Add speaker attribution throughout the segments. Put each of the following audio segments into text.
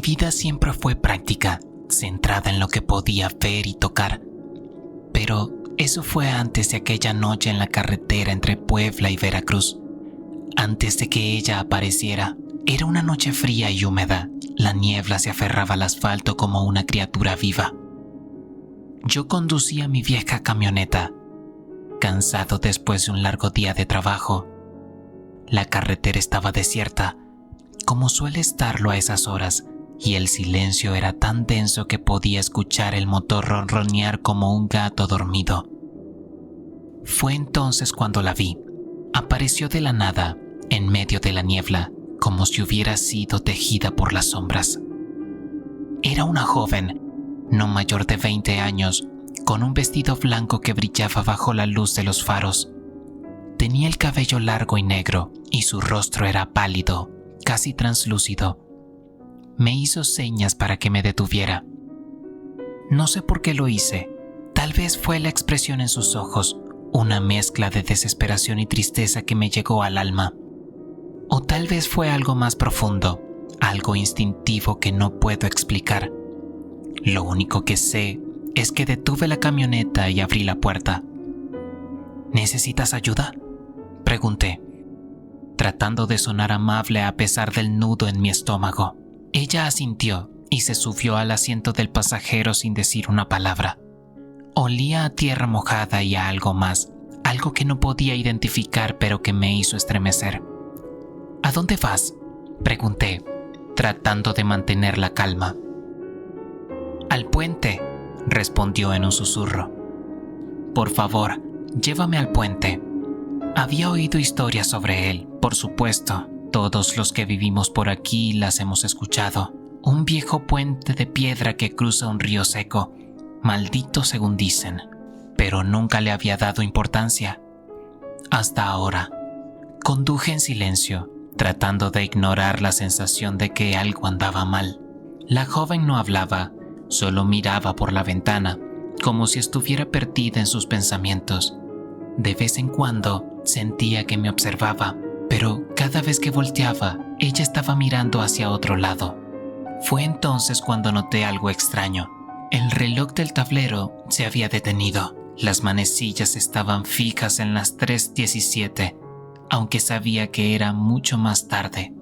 Speaker 1: vida siempre fue práctica, centrada en lo que podía ver y tocar. Pero eso fue antes de aquella noche en la carretera entre Puebla y Veracruz. Antes de que ella apareciera, era una noche fría y húmeda. La niebla se aferraba al asfalto como una criatura viva. Yo conducía mi vieja camioneta, cansado después de un largo día de trabajo. La carretera estaba desierta, como suele estarlo a esas horas, y el silencio era tan denso que podía escuchar el motor ronronear como un gato dormido. Fue entonces cuando la vi. Apareció de la nada, en medio de la niebla, como si hubiera sido tejida por las sombras. Era una joven, no mayor de 20 años, con un vestido blanco que brillaba bajo la luz de los faros. Tenía el cabello largo y negro, y su rostro era pálido, casi translúcido. Me hizo señas para que me detuviera. No sé por qué lo hice. Tal vez fue la expresión en sus ojos, una mezcla de desesperación y tristeza que me llegó al alma. O tal vez fue algo más profundo, algo instintivo que no puedo explicar. Lo único que sé es que detuve la camioneta y abrí la puerta. ¿Necesitas ayuda?, pregunté, tratando de sonar amable a pesar del nudo en mi estómago. Ella asintió y se subió al asiento del pasajero sin decir una palabra. Olía a tierra mojada y a algo más, algo que no podía identificar pero que me hizo estremecer. ¿A dónde vas?, pregunté, tratando de mantener la calma. Al puente, respondió en un susurro. Por favor, llévame al puente. Había oído historias sobre él, por supuesto. Todos los que vivimos por aquí las hemos escuchado. Un viejo puente de piedra que cruza un río seco, maldito según dicen, pero nunca le había dado importancia. Hasta ahora. Conduje en silencio, tratando de ignorar la sensación de que algo andaba mal. La joven no hablaba, solo miraba por la ventana, como si estuviera perdida en sus pensamientos. De vez en cuando sentía que me observaba, pero cada vez que volteaba, ella estaba mirando hacia otro lado. Fue entonces cuando noté algo extraño. El reloj del tablero se había detenido. Las manecillas estaban fijas en las 3:17, aunque sabía que era mucho más tarde.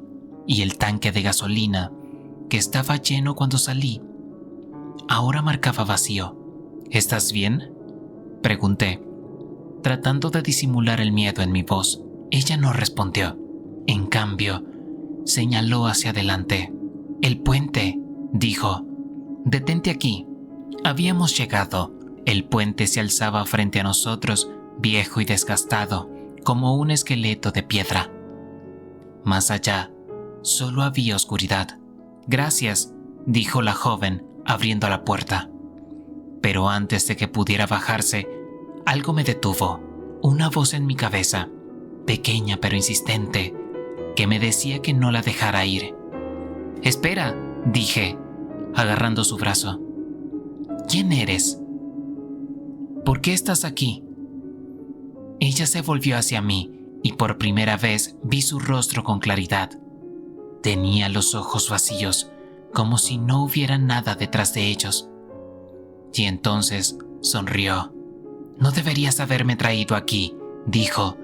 Speaker 1: Y el tanque de gasolina, que estaba lleno cuando salí, ahora marcaba vacío. ¿Estás bien?, pregunté, tratando de disimular el miedo en mi voz. Ella no respondió. En cambio, señaló hacia adelante. «El puente», dijo. «Detente aquí». Habíamos llegado. El puente se alzaba frente a nosotros, viejo y desgastado, como un esqueleto de piedra. Más allá, solo había oscuridad. «Gracias», dijo la joven, abriendo la puerta. Pero antes de que pudiera bajarse, algo me detuvo. Una voz en mi cabeza, pequeña pero insistente, que me decía que no la dejara ir. «Espera», dije, agarrando su brazo. «¿Quién eres? ¿Por qué estás aquí?». Ella se volvió hacia mí y por primera vez vi su rostro con claridad. Tenía los ojos vacíos, como si no hubiera nada detrás de ellos. Y entonces sonrió. «No deberías haberme traído aquí», dijo,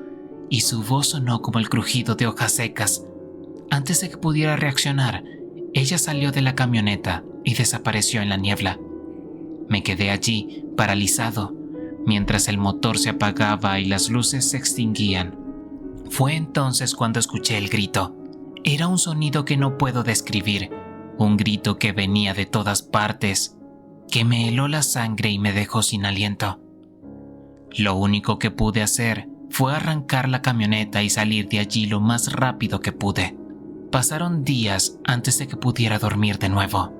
Speaker 1: y su voz sonó como el crujido de hojas secas. Antes de que pudiera reaccionar, ella salió de la camioneta y desapareció en la niebla. Me quedé allí, paralizado, mientras el motor se apagaba y las luces se extinguían. Fue entonces cuando escuché el grito. Era un sonido que no puedo describir, un grito que venía de todas partes, que me heló la sangre y me dejó sin aliento. Lo único que pude hacer fue arrancar la camioneta y salir de allí lo más rápido que pude. Pasaron días antes de que pudiera dormir de nuevo.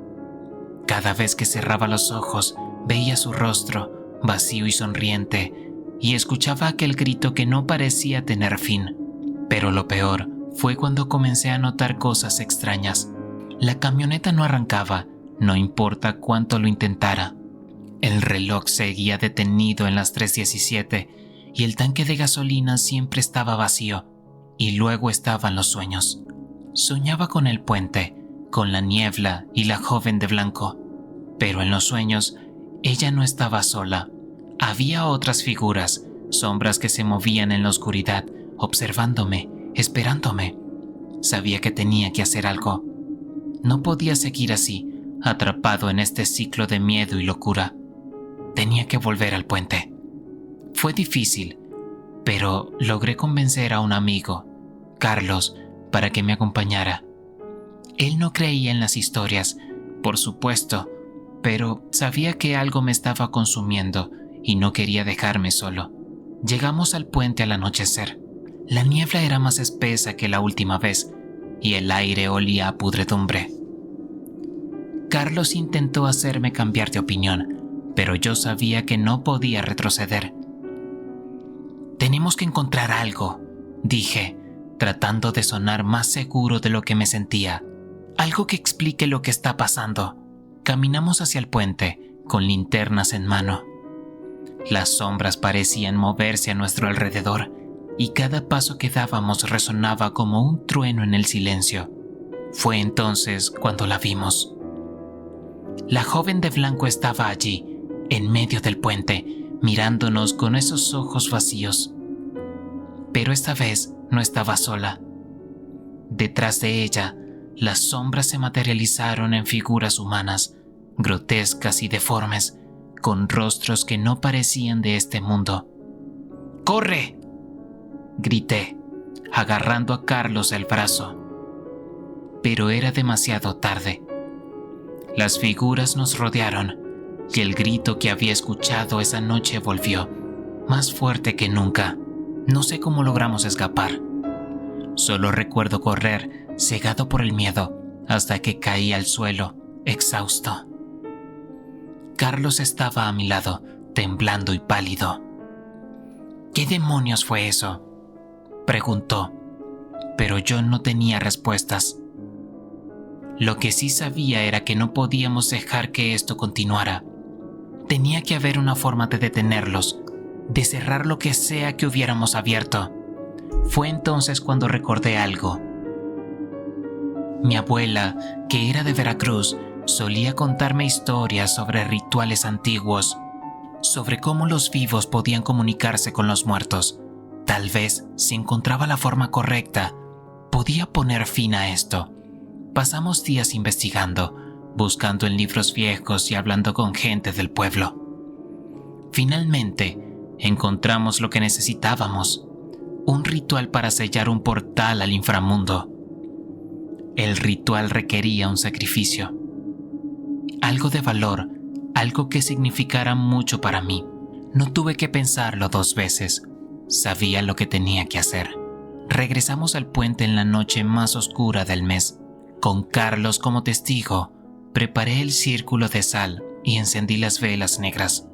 Speaker 1: Cada vez que cerraba los ojos, veía su rostro, vacío y sonriente, y escuchaba aquel grito que no parecía tener fin. Pero lo peor fue cuando comencé a notar cosas extrañas. La camioneta no arrancaba, no importa cuánto lo intentara. El reloj seguía detenido en las 3:17 y el tanque de gasolina siempre estaba vacío. Y luego estaban los sueños. Soñaba con el puente, con la niebla y la joven de blanco. Pero en los sueños, ella no estaba sola. Había otras figuras, sombras que se movían en la oscuridad, observándome, esperándome. Sabía que tenía que hacer algo. No podía seguir así, atrapado en este ciclo de miedo y locura. Tenía que volver al puente. Fue difícil, pero logré convencer a un amigo, Carlos, para que me acompañara. Él no creía en las historias, por supuesto, pero sabía que algo me estaba consumiendo y no quería dejarme solo. Llegamos al puente al anochecer. La niebla era más espesa que la última vez y el aire olía a pudredumbre. Carlos intentó hacerme cambiar de opinión, pero yo sabía que no podía retroceder. «Tenemos que encontrar algo», dije, tratando de sonar más seguro de lo que me sentía. «Algo que explique lo que está pasando». Caminamos hacia el puente, con linternas en mano. Las sombras parecían moverse a nuestro alrededor, y cada paso que dábamos resonaba como un trueno en el silencio. Fue entonces cuando la vimos. La joven de blanco estaba allí, en medio del puente, mirándonos con esos ojos vacíos. Pero esta vez no estaba sola. Detrás de ella, las sombras se materializaron en figuras humanas, grotescas y deformes, con rostros que no parecían de este mundo. ¡Corre!, grité, agarrando a Carlos el brazo. Pero era demasiado tarde. Las figuras nos rodearon y el grito que había escuchado esa noche volvió, más fuerte que nunca. No sé cómo logramos escapar. Solo recuerdo correr, cegado por el miedo, hasta que caí al suelo, exhausto. Carlos estaba a mi lado, temblando y pálido. «¿Qué demonios fue eso?», preguntó, pero yo no tenía respuestas. Lo que sí sabía era que no podíamos dejar que esto continuara. Tenía que haber una forma de detenerlos, de cerrar lo que sea que hubiéramos abierto. Fue entonces cuando recordé algo. Mi abuela, que era de Veracruz, solía contarme historias sobre rituales antiguos, sobre cómo los vivos podían comunicarse con los muertos. Tal vez, si encontraba la forma correcta, podía poner fin a esto. Pasamos días investigando, buscando en libros viejos y hablando con gente del pueblo. Finalmente, encontramos lo que necesitábamos: un ritual para sellar un portal al inframundo. El ritual requería un sacrificio. Algo de valor, algo que significara mucho para mí. No tuve que pensarlo 2 veces. Sabía lo que tenía que hacer. Regresamos al puente en la noche más oscura del mes. Con Carlos como testigo, preparé el círculo de sal y encendí las velas negras.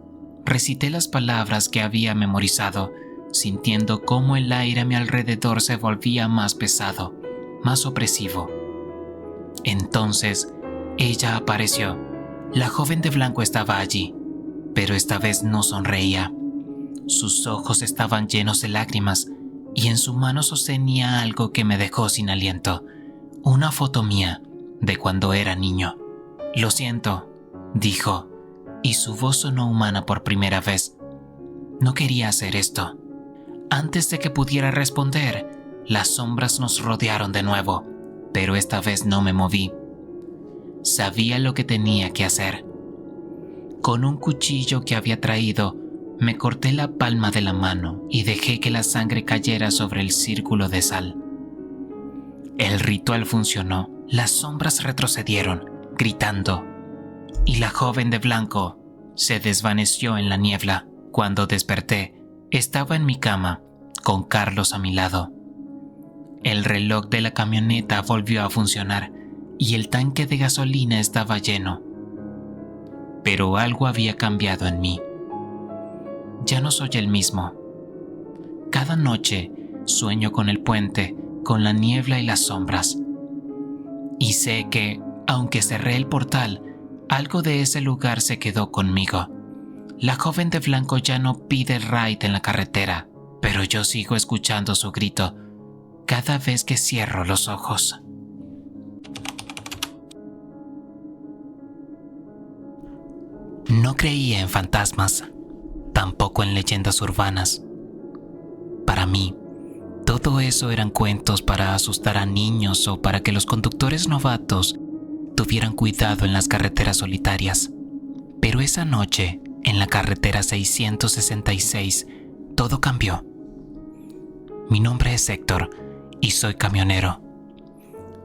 Speaker 1: Recité las palabras que había memorizado, sintiendo cómo el aire a mi alrededor se volvía más pesado, más opresivo. Entonces, ella apareció. La joven de blanco estaba allí, pero esta vez no sonreía. Sus ojos estaban llenos de lágrimas y en su mano sostenía algo que me dejó sin aliento. Una foto mía de cuando era niño. «Lo siento», dijo, y su voz sonó humana por primera vez. No quería hacer esto. Antes de que pudiera responder, las sombras nos rodearon de nuevo, pero esta vez no me moví. Sabía lo que tenía que hacer. Con un cuchillo que había traído, me corté la palma de la mano y dejé que la sangre cayera sobre el círculo de sal. El ritual funcionó. Las sombras retrocedieron, gritando, y la joven de blanco se desvaneció en la niebla. Cuando desperté, estaba en mi cama, con Carlos a mi lado. El reloj de la camioneta volvió a funcionar y el tanque de gasolina estaba lleno. Pero algo había cambiado en mí. Ya no soy el mismo. Cada noche sueño con el puente, con la niebla y las sombras. Y sé que, aunque cerré el portal, algo de ese lugar se quedó conmigo. La joven de blanco ya no pide ride en la carretera, pero yo sigo escuchando su grito cada vez que cierro los ojos. No creía en fantasmas, tampoco en leyendas urbanas. Para mí, todo eso eran cuentos para asustar a niños o para que los conductores novatos tuvieran cuidado en las carreteras solitarias. Pero esa noche, en la carretera 666, todo cambió. Mi nombre es Héctor y soy camionero.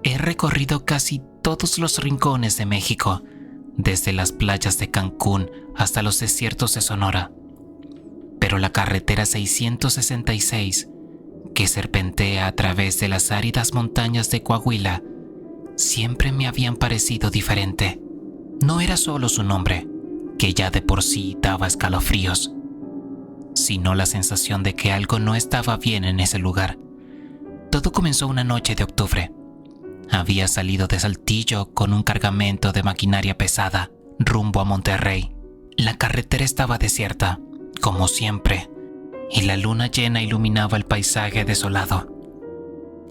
Speaker 1: He recorrido casi todos los rincones de México, desde las playas de Cancún hasta los desiertos de Sonora. Pero la carretera 666, que serpentea a través de las áridas montañas de Coahuila, siempre me habían parecido diferente. No era solo su nombre, que ya de por sí daba escalofríos, sino la sensación de que algo no estaba bien en ese lugar. Todo comenzó una noche de octubre. Había salido de Saltillo con un cargamento de maquinaria pesada, rumbo a Monterrey. La carretera estaba desierta, como siempre, y la luna llena iluminaba el paisaje desolado.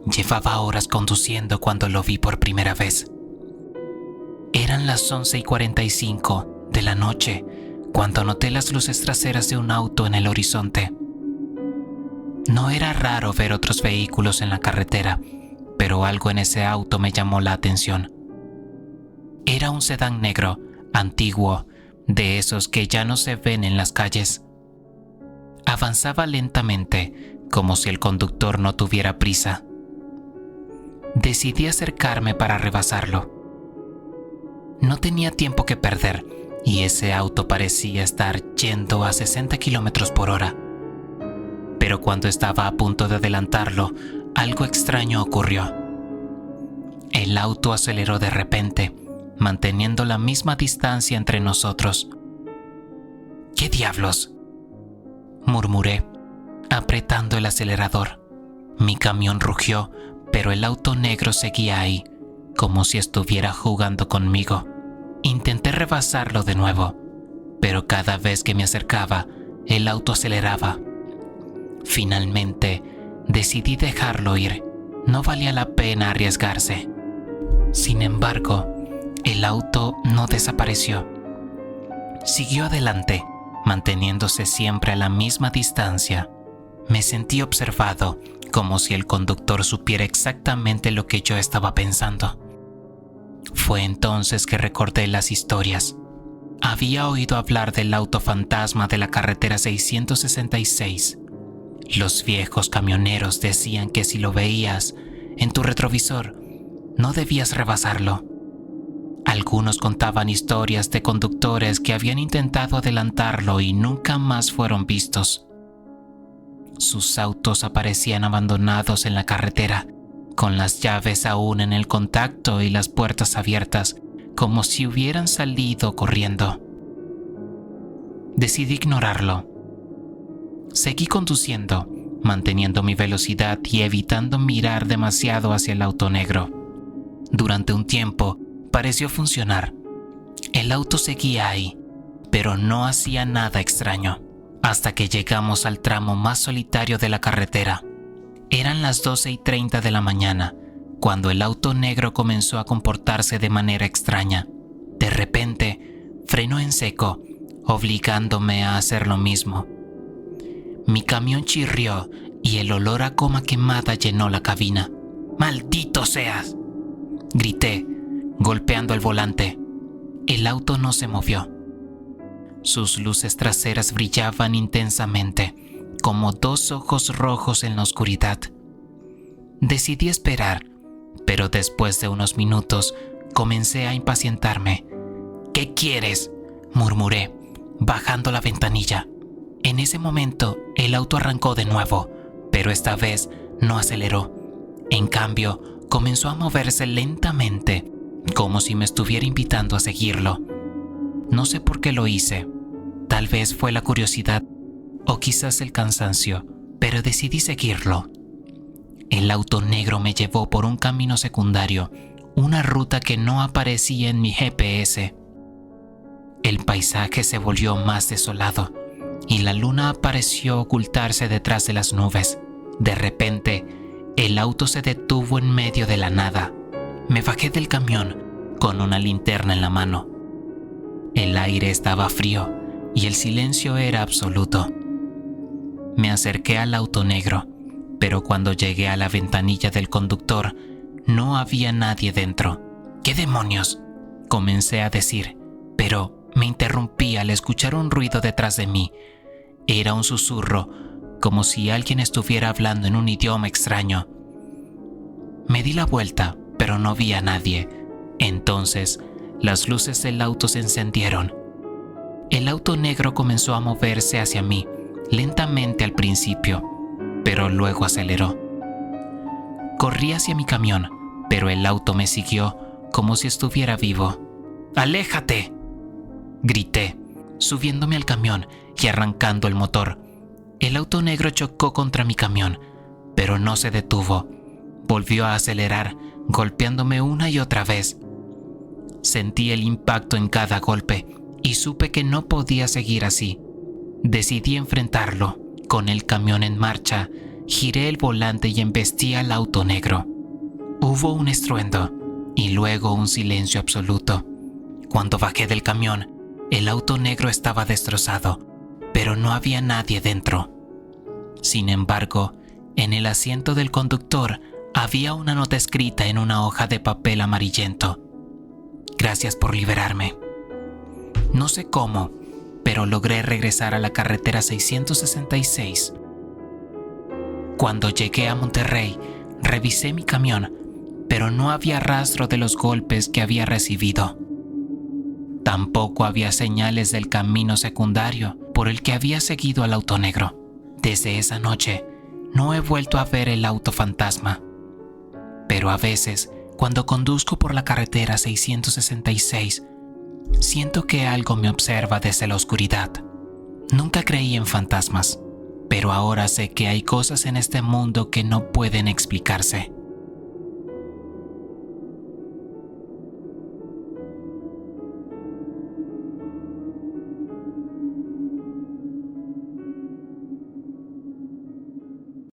Speaker 1: Llevaba horas conduciendo cuando lo vi por primera vez. Eran las 11:45 de la noche cuando noté las luces traseras de un auto en el horizonte. No era raro ver otros vehículos en la carretera, pero algo en ese auto me llamó la atención. Era un sedán negro, antiguo, de esos que ya no se ven en las calles. Avanzaba lentamente, como si el conductor no tuviera prisa. Decidí acercarme para rebasarlo. No tenía tiempo que perder y ese auto parecía estar yendo a 60 kilómetros por hora. Pero cuando estaba a punto de adelantarlo, algo extraño ocurrió. El auto aceleró de repente, manteniendo la misma distancia entre nosotros. ¿Qué diablos?, murmuré, apretando el acelerador. Mi camión rugió, pero el auto negro seguía ahí, como si estuviera jugando conmigo. Intenté rebasarlo de nuevo, pero cada vez que me acercaba, el auto aceleraba. Finalmente, decidí dejarlo ir. No valía la pena arriesgarse. Sin embargo, el auto no desapareció. Siguió adelante, manteniéndose siempre a la misma distancia. Me sentí observado, como si el conductor supiera exactamente lo que yo estaba pensando. Fue entonces que recordé las historias. Había oído hablar del auto fantasma de la carretera 666. Los viejos camioneros decían que si lo veías en tu retrovisor, no debías rebasarlo. Algunos contaban historias de conductores que habían intentado adelantarlo y nunca más fueron vistos. Sus autos aparecían abandonados en la carretera, con las llaves aún en el contacto y las puertas abiertas, como si hubieran salido corriendo. Decidí ignorarlo. Seguí conduciendo, manteniendo mi velocidad y evitando mirar demasiado hacia el auto negro. Durante un tiempo, pareció funcionar. El auto seguía ahí, pero no hacía nada extraño, hasta que llegamos al tramo más solitario de la carretera. Eran las 12:30 de la mañana, cuando el auto negro comenzó a comportarse de manera extraña. De repente, frenó en seco, obligándome a hacer lo mismo. Mi camión chirrió y el olor a goma quemada llenó la cabina. ¡Maldito seas!, grité, golpeando el volante. El auto no se movió. Sus luces traseras brillaban intensamente, como dos ojos rojos en la oscuridad. Decidí esperar, pero después de unos minutos comencé a impacientarme. ¿Qué quieres?, murmuré, bajando la ventanilla. En ese momento, el auto arrancó de nuevo, pero esta vez no aceleró. En cambio, comenzó a moverse lentamente, como si me estuviera invitando a seguirlo. No sé por qué lo hice. Tal vez fue la curiosidad o quizás el cansancio, pero decidí seguirlo. El auto negro me llevó por un camino secundario, una ruta que no aparecía en mi GPS. El paisaje se volvió más desolado y la luna pareció ocultarse detrás de las nubes. De repente, el auto se detuvo en medio de la nada. Me bajé del camión con una linterna en la mano. El aire estaba frío y el silencio era absoluto. Me acerqué al auto negro, pero cuando llegué a la ventanilla del conductor, no había nadie dentro. ¿Qué demonios?, comencé a decir, pero me interrumpí al escuchar un ruido detrás de mí. Era un susurro, como si alguien estuviera hablando en un idioma extraño. Me di la vuelta, pero no vi a nadie. Entonces, las luces del auto se encendieron. El auto negro comenzó a moverse hacia mí, lentamente al principio, pero luego aceleró. Corrí hacia mi camión, pero el auto me siguió como si estuviera vivo. ¡Aléjate!, grité, subiéndome al camión y arrancando el motor. El auto negro chocó contra mi camión, pero no se detuvo. Volvió a acelerar, golpeándome una y otra vez. Sentí el impacto en cada golpe y supe que no podía seguir así. Decidí enfrentarlo. Con el camión en marcha, giré el volante y embestí al auto negro. Hubo un estruendo y luego un silencio absoluto. Cuando bajé del camión, el auto negro estaba destrozado, pero no había nadie dentro. Sin embargo, en el asiento del conductor había una nota escrita en una hoja de papel amarillento. Gracias por liberarme. No sé cómo, pero logré regresar a la carretera 666. Cuando llegué a Monterrey, revisé mi camión, pero no había rastro de los golpes que había recibido. Tampoco había señales del camino secundario por el que había seguido al auto negro. Desde esa noche, no he vuelto a ver el auto fantasma. Pero a veces, cuando conduzco por la carretera 666, siento que algo me observa desde la oscuridad. Nunca creí en fantasmas, pero ahora sé que hay cosas en este mundo que no pueden explicarse.